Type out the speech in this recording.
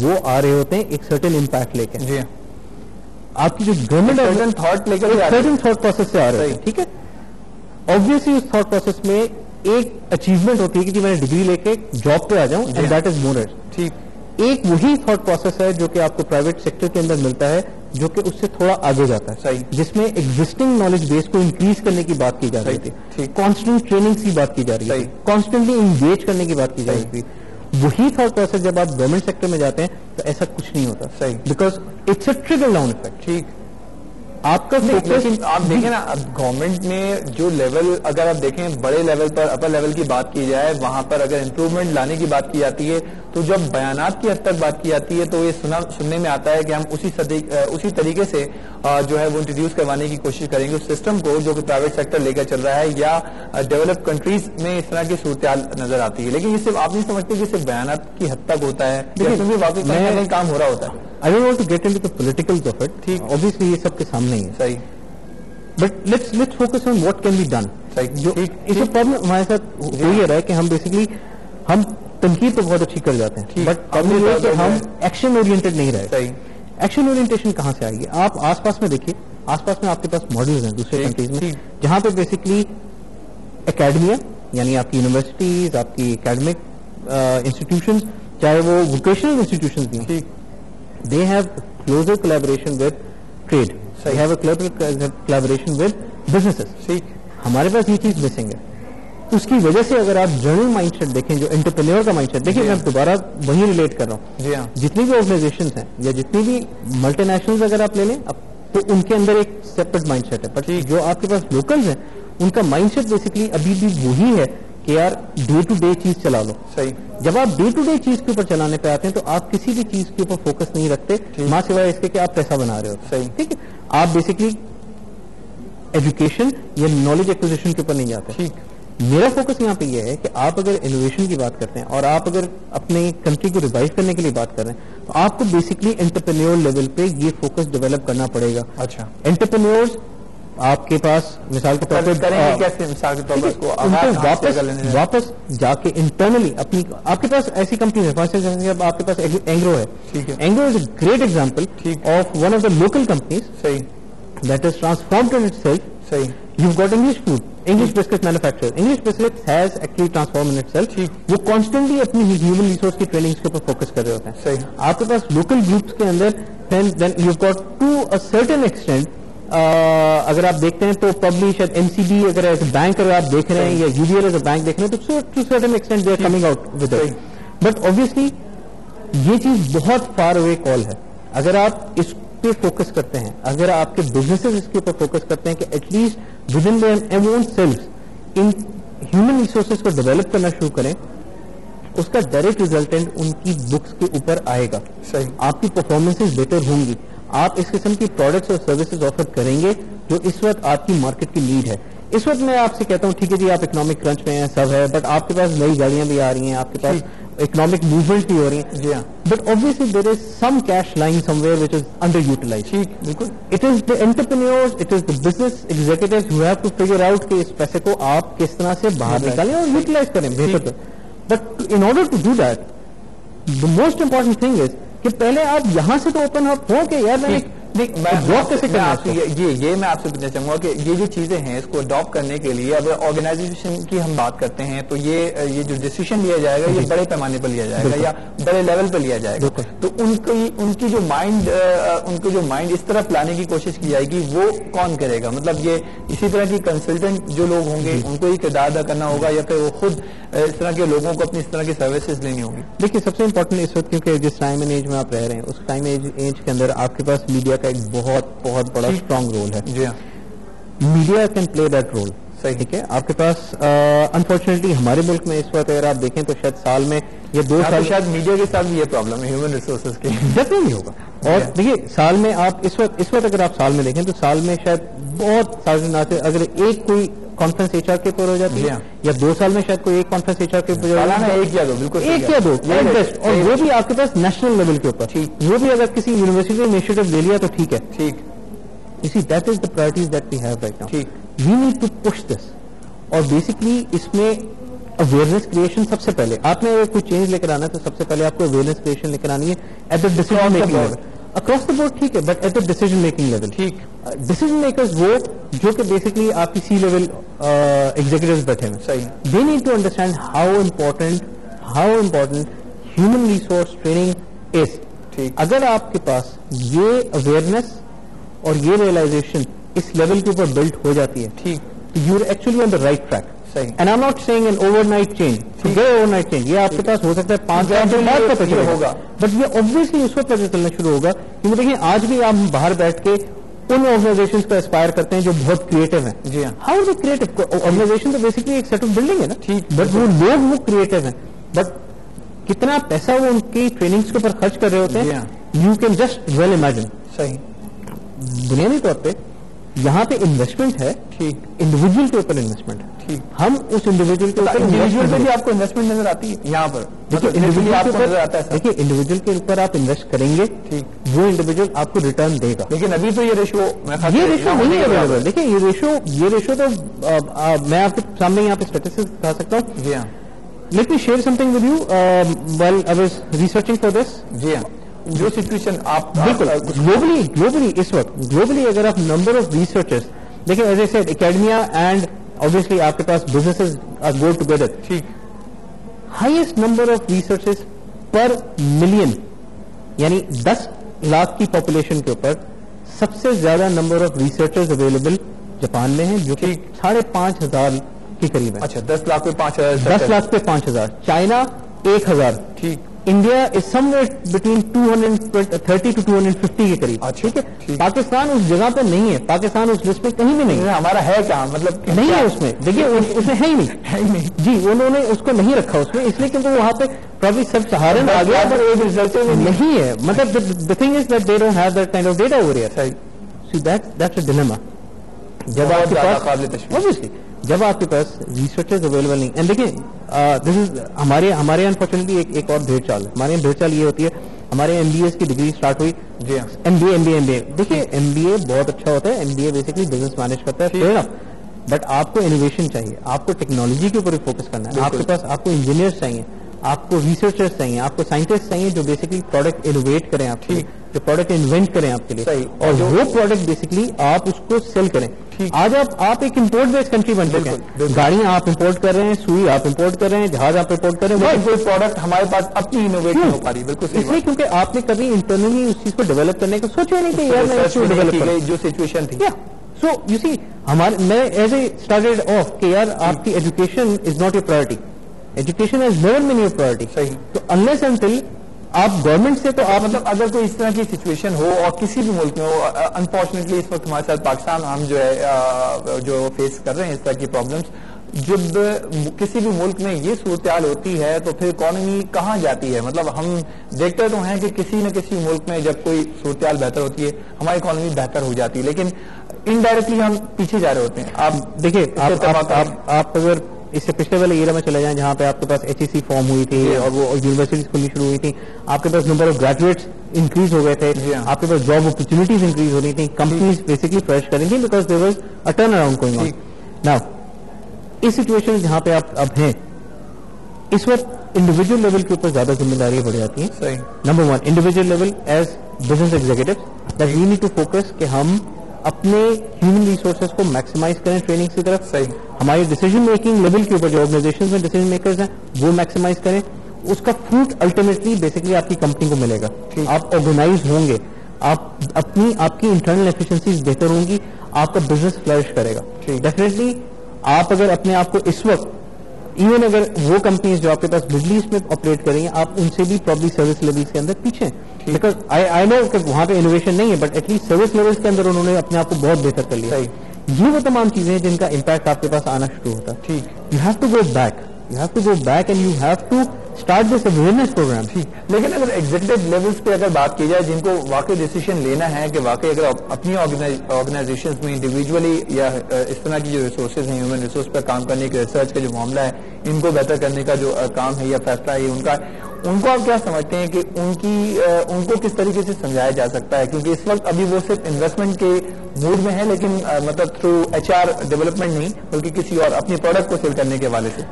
وہ آ رہے ہوتے ہیں ایک سرٹن امپیکٹ لے کے. جی آپ کی جو گورنمنٹ تھاٹ لے کر سرٹن تھاٹ پروسیس سے آ رہے ہیں, ٹھیک ہے. آبویسلی اس تھاٹ پروسیس میں ایک اچیومنٹ ہوتی ہے کہ میں نے ڈگری لے کے جاب پہ آ جاؤں, اینڈ دیٹ از مور. ٹھیک. ایک وہی تھاٹ پروسیس ہے جو کہ آپ کو پرائیویٹ سیکٹر کے اندر ملتا ہے, جو کہ اس سے تھوڑا آگے جاتا ہے, جس میں ایگزسٹنگ نالج بیس کو انکریز کرنے کی بات کی جا رہی تھی, کانسٹنٹ ٹریننگ کی بات کی جا رہی ہے, کانسٹنٹلی انگیج کرنے کی بات کی جا رہی تھی. وہی تھاٹ پروسیس جب آپ گورنمنٹ سیکٹر میں جاتے ہیں تو ایسا کچھ نہیں ہوتا, because it's a trickle down effect. ٹھیک. آپ کا لیکن آپ دیکھیں نا, اب گورنمنٹ میں جو لیول, اگر آپ دیکھیں بڑے لیول پر, اپر لیول کی بات کی جائے, وہاں پر اگر امپروومنٹ لانے کی بات کی جاتی ہے, تو جب بیانات کی حد تک بات کی جاتی ہے تو یہ سننے میں آتا ہے کہ ہم اسی طریقے سے جو ہے وہ انٹروڈیوس کروانے کی کوشش کریں گے اس سسٹم کو جو کہ پرائیویٹ سیکٹر لے کر چل رہا ہے, یا ڈیولپ کنٹریز میں اس طرح کی صورتحال نظر آتی ہے. لیکن اس سے آپ نہیں سمجھتے کہ صرف بیانات کی حد تک ہوتا ہے, واقعی کہیں نہ کہیں کام ہو رہا ہوتا ہے. I don't want to get into the politicals of it. Obviously یہ سب کے سامنے ہی ہے. صحیح. But let's focus on what can be done. جو اس سے پرابلم ہمارے ساتھ وہی ہے کہ ہم بیسکلی ہم تنقید تو بہت اچھی کر جاتے ہیں, بٹ پرابلم یہ ہے کہ ہم ایکشن اورینٹڈ نہیں رہے. صحیح. ایکشن اورینٹیشن کہاں سے آئے گی؟ آپ آس پاس میں دیکھیے, آس پاس میں آپ کے پاس ماڈلز ہیں دوسرے کنٹریز میں, جہاں پہ بیسکلی اکیڈمیا, یعنی آپ کی یونیورسٹیز, آپ کی اکیڈمک انسٹیٹیوشنز, چاہے وہ ووکیشنل انسٹیٹیوشنز بھی ہیں, they have closer collaboration with trade. They have a closer collaboration with businesses. ہمارے پاس یہ چیز مسنگ ہے. اس کی وجہ سے اگر آپ جنرل مائنڈ سیٹ دیکھیں, جو انٹرپرینور کا مائنڈ سیٹ دیکھیں, میں دوبارہ وہی ریلیٹ کر رہا ہوں, جتنی بھی آرگنائزیشنز ہیں یا جتنی بھی ملٹی نیشنلز اگر آپ لے لیں تو ان کے اندر ایک سیپریٹ مائنڈ سیٹ ہے, بٹ جو آپ کے پاس لوکلز ہیں ان کا مائنڈ سیٹ بیسکلی ابھی بھی وہی ہے کہ یار ڈے ٹو ڈے چیز چلا لو. صحیح. جب آپ ڈے ٹو ڈے چیز کے اوپر چلانے پہ آتے ہیں تو آپ کسی بھی چیز کے اوپر فوکس نہیں رکھتے, ماں سوائے اس کے کہ آپ پیسہ بنا رہے ہو. صحیح. ٹھیک ہے. آپ بیسکلی ایجوکیشن یا نالج ایکوزیشن کے اوپر نہیں جاتے. ٹھیک. میرا فوکس یہاں پہ یہ ہے کہ آپ اگر انوویشن کی بات کرتے ہیں اور آپ اگر اپنی کنٹری کو ریوائو کرنے کے لیے بات کر رہے ہیں تو آپ کو بیسکلی انٹرپرینور لیول پہ یہ فوکس ڈیولپ کرنا پڑے گا. اچھا. انٹرپرینورز آپ کے پاس مثال کے طور پہ واپس جا کے انٹرنلی اپنی, آپ کے پاس ایسی کمپنی ہے, آپ کے پاس اینگرو ہے. Engro is a great example of one of the local companies that is transformed in itself. You've got English food, English biscuit manufacturer. English biscuit has actually transformed in itself. وہ constantly اپنی human resource کی trainings کے اوپر focus کر رہے ہوتے ہیں. آپ کے پاس local groups کے اندر then you've got to a certain extent اگر آپ دیکھتے ہیں تو پبلی شاید ایم سی بی اگر ایز اے بینک اگر آپ دیکھ رہے ہیں یا U B L as a bank دیکھ رہے ہیں تو to certain extent they are coming out with it. But obviously یہ چیز بہت فار اوے کال ہے. اگر آپ اس پہ فوکس کرتے ہیں, اگر آپ کے بزنسز اس کے اوپر فوکس کرتے ہیں کہ at least with in their own self in human resources کو ڈیولپ کرنا شروع کریں, اس کا ڈائریکٹ ریزلٹنٹ ان کی بکس کے اوپر آئے گا. آپ کی پرفارمنسز بیٹر ہوں گی, آپ اس قسم کی پروڈکٹس اور سروسز آفر کریں گے جو اس وقت آپ کی مارکیٹ کی نیڈ ہے. اس وقت میں آپ سے کہتا ہوں ٹھیک ہے جی آپ اکنامک کرنچ میں ہیں, سب ہے, بٹ آپ کے پاس نئی گاڑیاں بھی آ رہی ہیں, آپ کے پاس اکنامک موومنٹ بھی ہو رہی ہیں. جی ہاں. But obviously there is some cash lying somewhere which is underutilized. ٹھیک, بالکل. It is the entrepreneurs, it is the business executives who have to figure out کہ اس پیسے کو آپ کس طرح سے باہر نکالیں اور یوٹیلائز کریں بہتر. But in order to do that, the most important thing is کہ پہلے آپ یہاں سے تو اوپن اپ ہو کہ یار میں یہ میں آپ سے پوچھنا چاہوں گا کہ یہ جو چیزیں ہیں اس کو اڈاپٹ کرنے کے لیے اب آرگنائزیشن کی ہم بات کرتے ہیں تو یہ جو ڈیسیشن لیا جائے گا یہ بڑے پیمانے پر لیا جائے گا یا بڑے لیول پر لیا جائے گا, تو ان کی جو مائنڈ اس طرف لانے کی کوشش کی جائے گی وہ کون کرے گا؟ مطلب یہ اسی طرح کی کنسلٹنٹ جو لوگ ہوں گے ان کو ہی کردار ادا کرنا ہوگا یا پھر وہ خود اس طرح کے لوگوں کو اپنی اس طرح کی سروسز لینی ہوگی؟ دیکھیے سب سے امپورٹنٹ اس وقت کیونکہ جس ٹائم اینڈ ایج میں آپ رہ رہے ہیں اس ٹائم ایج کے اندر آپ کے پاس میڈیا کا ایک بہت بڑا اسٹرانگ رول ہے. جی ہاں, media can play that role. صحیح, ٹھیک ہے. آپ کے پاس انفارچونیٹلی ہمارے ملک میں اس وقت اگر آپ دیکھیں تو شاید سال میں یا 2 سال شاید میڈیا کے ساتھ بھی یہ پرابلم ہے ہیومن ریسورسز کی ڈیفینیٹلی ہوگا. اور دیکھیے سال میں آپ اس وقت اگر آپ سال میں دیکھیں تو سال میں شاید بہت سارے اگر ایک کوئی کانفرنس ایچ آر کے اوپر ہو جاتی ہے یا 2 سال میں شاید کوئی ایک کانفرنس ایچ آر کے اوپر ایک یا دو اور وہ بھی آپ کے پاس نیشنل لیول کے اوپر. وہ بھی اگر کسی یونیورسٹی نے انیشیٹو لے لیا تو ٹھیک ہے. ٹھیک, you see that is the priorities that we have right now. We need to push this. اور بیسکلی اس میں اویئرنیس کریشن سب سے پہلے آپ نے اگر کوئی چینج لے کر آنا ہے تو سب سے پہلے آپ کو اویئرنیس کریشن لے کر آنی ہے at the decision making level. Across the board ٹھیک ہے, but at the decision making level. ٹھیک, ڈیسیژن میکرز وہ جو کہ بیسکلی آپ کی سی لیول ایگزیکٹوز بیٹھے ہیں, صحیح, they need to understand how important human resource training is. اگر آپ کے پاس یہ اویئرنیس اور یہ ریئلائزیشن اس لیول کے اوپر بلڈ ہو جاتی ہے, ٹھیک, you are actually on the right track. And I am not seeing an overnight change, overnight change یہ آپ کے پاس ہو سکتا ہے 5 سال کے بعد پتہ چلے ہوگا, بٹ یہ آبویسلی اس وقت پتہ چلنا شروع ہوگا. کیونکہ دیکھیں آج بھی آپ باہر بیٹھ کے ان آرگنائزیشنز کو اسپائر کرتے ہیں جو بہت کریٹو ہیں. جی ہاں, ہاؤ از کریٹو آرگنائزیشن تو بیسکلی ایک سیٹ آف بلڈنگ ہے نا, ٹھیک, بٹ وہ لوگ وہ کریٹو ہیں, بٹ کتنا پیسہ وہ ان کی ٹریننگس کے اوپر خرچ کر رہے ہوتے ہیں, you can just well imagine. صحیح, بنیادی طور پہ یہاں پہ انویسٹمنٹ ہے, ٹھیک, انڈیویجل کے اوپر انویسٹمنٹ ہے. ٹھیک, ہم اس انڈیویجل کے اوپر انڈیویجل پہ بھی آپ کو انویسٹمنٹ نظر آتی ہے یہاں پر. دیکھیے انڈیویجل کے اوپر آپ انویسٹ کریں گے, ٹھیک, وہ انڈیویجل آپ کو ریٹرن دے گا. لیکن ابھی تو یہ ریشو نہیں ہے اویلیبل. دیکھیں یہ ریشو تو میں آپ کے سامنے یہاں پہ اسٹیٹسٹکس دکھا سکتا ہوں. جی ہاں, let me share something with you well I was researching for this. جی ہاں, جو سچویشن آپ بالکل گلوبلی اس وقت گلوبلی اگر آپ نمبر آف ریسرچرز دیکھیں, as I said academia and obviously آپ کے پاس businesses go together. ٹھیک, highest number of researchers per million یعنی 10 لاکھ کی پاپولیشن کے اوپر سب سے زیادہ number of researchers available Japan میں ہیں جو کہ 5,500 کے قریب ہے. اچھا, 10 لاکھ پہ 5,000. 10 لاکھ پہ 5,000. چائنا 1,000. ٹھیک, India is some where between 230 to 250 کے قریب. ٹھیک ہے, پاکستان اس جگہ پہ نہیں ہے, پاکستان اس لسٹ میں کہیں بھی نہیں ہے. ہمارا ہے کہاں, مطلب نہیں ہے اس میں. دیکھیے اس میں ہے ہی نہیں. جی, انہوں نے اس کو نہیں رکھا اس میں, اس لیے کیونکہ وہاں پہ پرابلی سب سہارن آ گیا نہیں ہے. مطلب the thing is that they don't have that kind of data over here. So that's a dilemma. جب آپ کے پاس obviously جب آپ کے پاس ریسرچرز اویلیبل نہیں, اینڈ دیکھیں دس از ہمارے انفارچونیٹلی ایک اور بھیڑ چال ہے. ہمارے یہاں بھیڑ چال یہ ہوتی ہے, ہمارے ایم بی ایس کی ڈگری اسٹارٹ ہوئی. جی ہاں, ایم بی اے دیکھیے ایم بی اے بہت اچھا ہوتا ہے. M B A basically business manage کرتا ہے, بٹ آپ کو انوویشن چاہیے, آپ کو ٹیکنالوجی کے اوپر فوکس کرنا ہے. آپ کے پاس آپ کو انجینئرس چاہیے, آپ کو ریسرچرس چاہیے, آپ کو سائنٹسٹ چاہیے جو بیسکلی پروڈکٹ انوویٹ کریں, آپ کے جو پروڈکٹ انوینٹ کریں آپ کے لیے, اور وہ پروڈکٹ بیسکلی آپ اس کو سیل کریں. آج آپ ایک امپورٹ بیس کنٹری بن چکے ہیں. گاڑیاں آپ امپورٹ کر رہے ہیں, سوئی آپ امپورٹ کر رہے ہیں, جہاز آپ امپورٹ کر رہے ہیں, کوئی پروڈکٹ ہمارے پاس اپنی انوویٹ نہیں ہو پا رہی. بالکل اس لیے کیونکہ آپ نے کبھی انٹرنلی اس چیز کو ڈیولپ کرنے کا سوچا نہیں کہ یار میں اس کو ڈیولپ کروں. جو سچویشن تھی, سو یو سی میں ایز اے اسٹارٹیڈ آف کہ یار آپ کی education is not your priority, education has never been your priority. صحیح, تو انلیس انٹل آپ گورنمنٹ سے تو آپ مطلب اگر کوئی اس طرح کی سچویشن ہو اور کسی بھی ملک میں ہو, انفارچونیٹلی اس وقت ہمارے ساتھ پاکستان ہم جو ہے جو فیس کر رہے ہیں اس طرح کی پرابلمس, جب کسی بھی ملک میں یہ صورتحال ہوتی ہے تو پھر اکانومی کہاں جاتی ہے. مطلب ہم دیکھتے تو ہیں کہ کسی نہ کسی ملک میں جب کوئی صورتحال بہتر ہوتی ہے ہماری اکانومی بہتر ہو جاتی ہے, لیکن انڈائریکٹلی ہم پیچھے جا رہے ہوتے ہیں. آپ دیکھیے آپ اگر اس سے پچھلے والے ایریا میں چلے جائیں جہاں پہ آپ کے پاس ایچ ای سی فارم ہوئی تھی اور وہ یونیورسٹیز کھلنی شروع ہوئی تھی, آپ کے پاس نمبر آف گریجویٹس انکریز ہو گئے تھے, آپ کے پاس جاب اپرچونیٹیز انکریز ہو رہی تھیں, کمپنیز بیسکلی فریش کر رہی تھیں because there was a turnaround going on. Now اس سچویشن جہاں پہ آپ اب ہیں اس وقت انڈیویجل لیول کے اوپر زیادہ ذمہ داریاں بڑھ جاتی ہیں. Number 1 individual level as business executive that we need to focus کہ ہم اپنے ہیومن ریسورسز کو میکسیمائز کریں ٹریننگ کی طرف. صحیح, ہماری ڈیسیژن میکنگ لیول کے اوپر جو آرگنائزیشن میں ڈیسیژن میکرز ہیں وہ میکسیمائز کریں. اس کا فروٹ الٹیمیٹلی بیسکلی آپ کی کمپنی کو ملے گا. آپ آرگنائز ہوں گے, آپ کی انٹرنل ایفیشنسیز بہتر ہوں گی, آپ کا بزنس فلرش کرے گا. ڈیفینیٹلی آپ اگر اپنے آپ کو اس وقت ایون اگر وہ کمپنیز جو آپ کے پاس مڈل ایسٹ میں آپریٹ کر رہی ہیں آپ ان سے بھی پرابلی سروس لیولس کے اندر پیچھے ہیں, بیکاز آئی نو کہ وہاں پہ انوویشن نہیں ہے, but at least service levels کے اندر انہوں نے اپنے آپ کو بہت بہتر کر لیا. یہ وہ تمام چیزیں ہیں جن کا امپیکٹ آپ کے پاس آنا شروع ہوتا ہے. ٹھیک, you have to go back and you have to start this awareness programme. لیکن اگر ایگزیکٹو لیولس پہ اگر بات کی جائے جن کو واقعی ڈیسیشن لینا ہے کہ واقعی اگر اپنی آرگنائزیشنز میں انڈیویجولی یا اس طرح کی جو ریسورسز ہیں ہیومن ریسورس پر کام کرنے کے ریسرچ کا جو معاملہ ہے ان کو بہتر کرنے کا جو کام ہے یا فیصلہ ہے ان کو آپ کیا سمجھتے ہیں کہ ان کو کس طریقے سے سمجھایا جا سکتا ہے, کیونکہ اس وقت ابھی وہ صرف انویسٹمنٹ کے موڈ میں ہے لیکن مطلب تھرو HR ڈیولپمنٹ نہیں بلکہ کسی اور اپنی پروڈکٹ کو سیل کرنے کے حوالے سے.